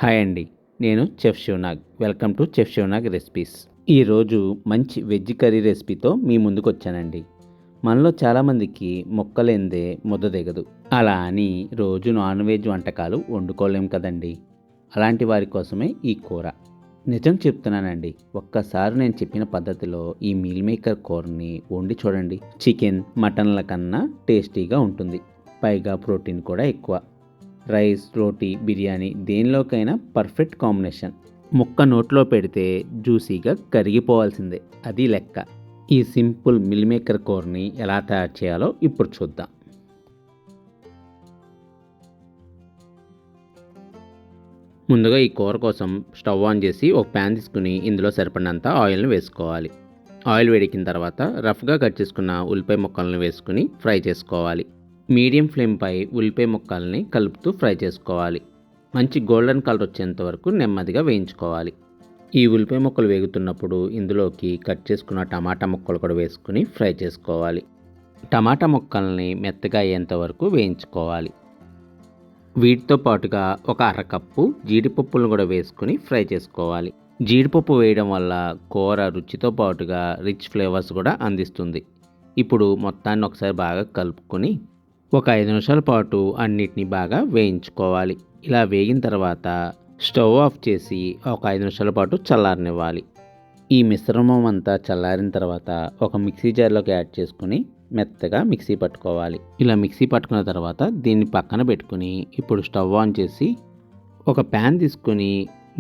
Hi అండి. నేను chef Sivanag. Welcome to chef Sivanag recipes. ఈరోజు మంచి వెజ్ కర్రీ రెసిపీతో మీ ముందుకు వచ్చానండి. మనలో చాలామందికి మొక్కలేందే ముద్ద దిగదు. అలా అని రోజు నాన్ వెజ్ వంటకాలు వండుకోలేం కదండి. అలాంటి వారి కోసమే ఈ కూర. నిజం చెప్తున్నానండి, ఒక్కసారి నేను చెప్పిన పద్ధతిలో ఈ మీల్ మేకర్ కూరని వండి చూడండి. చికెన్, మటన్ల కన్నా టేస్టీగా ఉంటుంది. పైగా ప్రోటీన్ కూడా ఎక్కువ. రైస్, రోటీ, బిర్యానీ దేనిలోకైనా పర్ఫెక్ట్ కాంబినేషన్. ముక్క నోట్లో పెడితే జ్యూసీగా కరిగిపోవాల్సిందే, అది లెక్క. ఈ సింపుల్ మిల్ మేకర్ కూరని ఎలా తయారు చేయాలో ఇప్పుడు చూద్దాం. ముందుగా ఈ కూర కోసం స్టవ్ ఆన్ చేసి ఒక ప్యాన్ తీసుకుని ఇందులో సరిపడినంత ఆయిల్ని వేసుకోవాలి. ఆయిల్ వేడెక్కిన తర్వాత రఫ్గా కట్ చేసుకున్న ఉల్లిపాయ ముక్కలను వేసుకుని ఫ్రై చేసుకోవాలి. మీడియం ఫ్లేమ్పై ఉల్లిపాయ ముక్కల్ని కలుపుతూ ఫ్రై చేసుకోవాలి. మంచి గోల్డెన్ కలర్ వచ్చేంత వరకు నెమ్మదిగా వేయించుకోవాలి. ఈ ఉల్లిపాయ ముక్కలు వేగుతున్నప్పుడు ఇందులోకి కట్ చేసుకున్న టమాటా ముక్కలు కూడా వేసుకుని ఫ్రై చేసుకోవాలి. టమాటా ముక్కల్ని మెత్తగా అయ్యేంత వరకు వేయించుకోవాలి. వీటితో పాటుగా ఒక అరకప్పు జీడిపప్పులను కూడా వేసుకుని ఫ్రై చేసుకోవాలి. జీడిపప్పు వేయడం వల్ల కూర రుచితో పాటుగా రిచ్ ఫ్లేవర్స్ కూడా అందిస్తుంది. ఇప్పుడు మొత్తాన్ని ఒకసారి బాగా కలుపుకొని ఒక 5 నిమిషాల పాటు అన్నిటిని బాగా వేయించుకోవాలి. ఇలా వేగిన తర్వాత స్టవ్ ఆఫ్ చేసి ఒక 5 నిమిషాల పాటు చల్లారనివ్వాలి. ఈ మిశ్రమం అంతా చల్లారిన తర్వాత ఒక మిక్సీ జార్లోకి యాడ్ చేసుకుని మెత్తగా మిక్సీ పట్టుకోవాలి. ఇలా మిక్సీ పట్టుకున్న తర్వాత దీన్ని పక్కన పెట్టుకుని ఇప్పుడు స్టవ్ ఆన్ చేసి ఒక ప్యాన్ తీసుకుని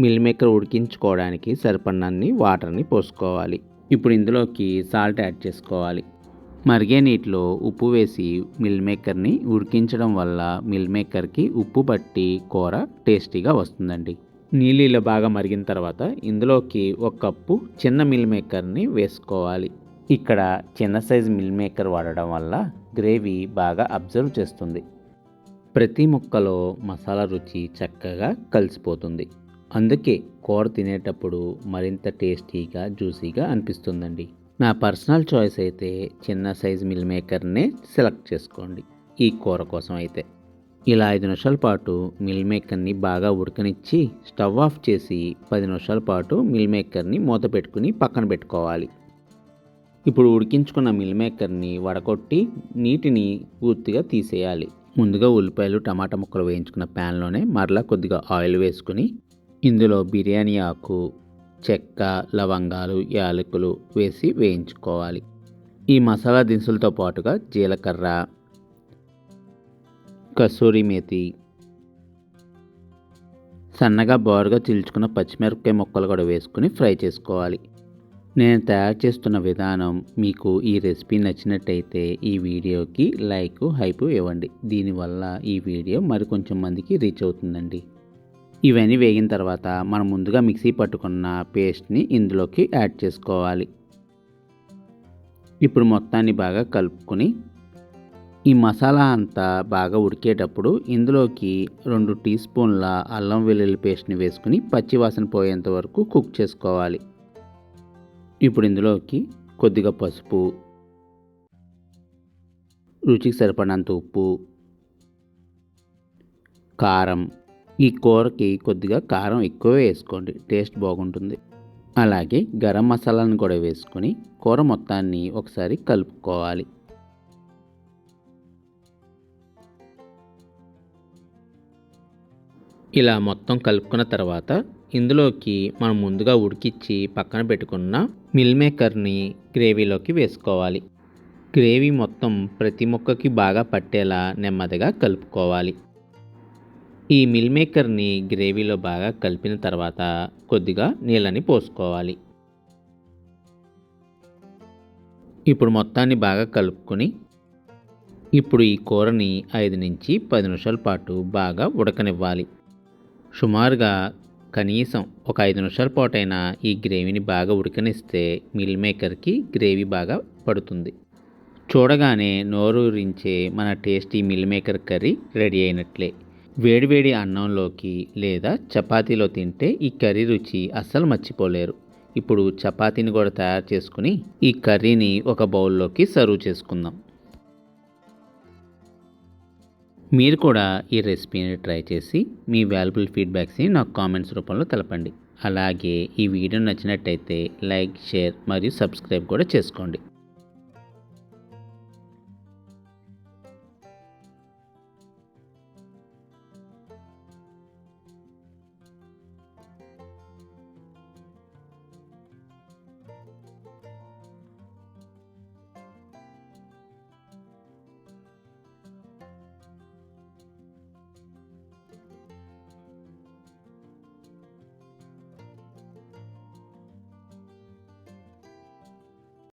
మిల్ మేకర్ ఉడికించుకోవడానికి సరిపడినన్ని వాటర్ని పోసుకోవాలి. ఇప్పుడు ఇందులోకి సాల్ట్ యాడ్ చేసుకోవాలి. మరిగే నీటిలో ఉప్పు వేసి మిల్ మేకర్ని ఉడికించడం వల్ల మిల్ మేకర్కి ఉప్పు పట్టి కూర టేస్టీగా వస్తుందండి. నీళ్ళు ఇలా బాగా మరిగిన తర్వాత ఇందులోకి ఒక కప్పు చిన్న మిల్ మేకర్ని వేసుకోవాలి. ఇక్కడ చిన్న సైజు మిల్ మేకర్ వాడడం వల్ల గ్రేవీ బాగా అబ్జర్వ్ చేస్తుంది. ప్రతి ముక్కలో మసాలా రుచి చక్కగా కలిసిపోతుంది. అందుకే కూర తినేటప్పుడు మరింత టేస్టీగా జ్యూసీగా అనిపిస్తుందండి. నా పర్సనల్ చాయిస్ అయితే చిన్న సైజు మిల్ మేకర్నే సెలెక్ట్ చేసుకోండి ఈ కూర కోసం అయితే. ఇలా 5 నిమిషాల పాటు మిల్ మేకర్ని బాగా ఉడకనిచ్చి స్టవ్ ఆఫ్ చేసి 10 నిమిషాల పాటు మిల్ మేకర్ని మూత పెట్టుకుని పక్కన పెట్టుకోవాలి. ఇప్పుడు ఉడికించుకున్న మిల్ మేకర్ని వడకొట్టి నీటిని పూర్తిగా తీసేయాలి. ముందుగా ఉల్లిపాయలు, టమాటా ముక్కలు వేయించుకున్న ప్యాన్లోనే మరలా కొద్దిగా ఆయిల్ వేసుకుని ఇందులో బిర్యానీ ఆకు, చెక్క, లవంగాలు, యాలకులు వేసి వేయించుకోవాలి. ఈ మసాలా దినుసులతో పాటుగా జీలకర్ర, కసూరి మేతి, సన్నగా బారుగా చీల్చుకున్న పచ్చిమిరపకాయ ముక్కలు కూడా వేసుకుని ఫ్రై చేసుకోవాలి. నేను తయారు చేస్తున్న విధానం మీకు ఈ రెసిపీ నచ్చినట్టయితే ఈ వీడియోకి లైక్, హైప్ ఇవ్వండి. దీనివల్ల ఈ వీడియో మరికొంచెం మందికి రీచ్ అవుతుందండి. ఇవన్నీ వేగిన తర్వాత మనం ముందుగా మిక్సీ పట్టుకున్న పేస్ట్ని ఇందులోకి యాడ్ చేసుకోవాలి. ఇప్పుడు మొత్తాన్ని బాగా కలుపుకొని ఈ మసాలా అంతా బాగా ఉడికేటప్పుడు ఇందులోకి 2 టీ స్పూన్ల అల్లం వెల్లుల్లి పేస్ట్ని వేసుకుని పచ్చివాసన పోయేంత వరకు కుక్ చేసుకోవాలి. ఇప్పుడు ఇందులోకి కొద్దిగా పసుపు, రుచికి సరిపడినంత ఉప్పు, కారం, ఈ కూరకి కొద్దిగా కారం ఎక్కువ వేసుకోండి, టేస్ట్ బాగుంటుంది. అలాగే గరం మసాలాను కూడా వేసుకొని కూర మొత్తాన్ని ఒకసారి కలుపుకోవాలి. ఇలా మొత్తం కలుపుకున్న తర్వాత ఇందులోకి మనం ముందుగా ఉడికించి పక్కన పెట్టుకున్న మిల్ మేకర్ని గ్రేవీలోకి వేసుకోవాలి. గ్రేవీ మొత్తం ప్రతి ముక్కకి బాగా పట్టేలా నెమ్మదిగా కలుపుకోవాలి. ఈ మిల్ మేకర్ని గ్రేవీలో బాగా కలిపిన తర్వాత కొద్దిగా నీళ్ళని పోసుకోవాలి. ఇప్పుడు మొత్తాన్ని బాగా కలుపుకొని ఇప్పుడు ఈ కూరని 5 నుంచి 10 నిమిషాల పాటు బాగా ఉడకనివ్వాలి. సుమారుగా కనీసం ఒక 5 నిమిషాల పాటైనా ఈ గ్రేవీని బాగా ఉడకనిస్తే మిల్ మేకర్కి గ్రేవీ బాగా పడుతుంది. చూడగానే నోరూరించే మన tasty meal maker curry ready అయినట్లే. వేడివేడి అన్నంలోకి లేదా చపాతీలో తింటే ఈ కర్రీ రుచి అస్సలు మర్చిపోలేరు. ఇప్పుడు చపాతీని కూడా తయారు చేసుకుని ఈ కర్రీని ఒక బౌల్లోకి సర్వ్ చేసుకుందాం. మీరు కూడా ఈ రెసిపీని ట్రై చేసి మీ వాల్యుబుల్ ఫీడ్బ్యాక్స్ని నాకు కామెంట్స్ రూపంలో తెలపండి. అలాగే ఈ వీడియో నచ్చినట్టయితే లైక్, షేర్ మరియు సబ్స్క్రైబ్ కూడా చేసుకోండి.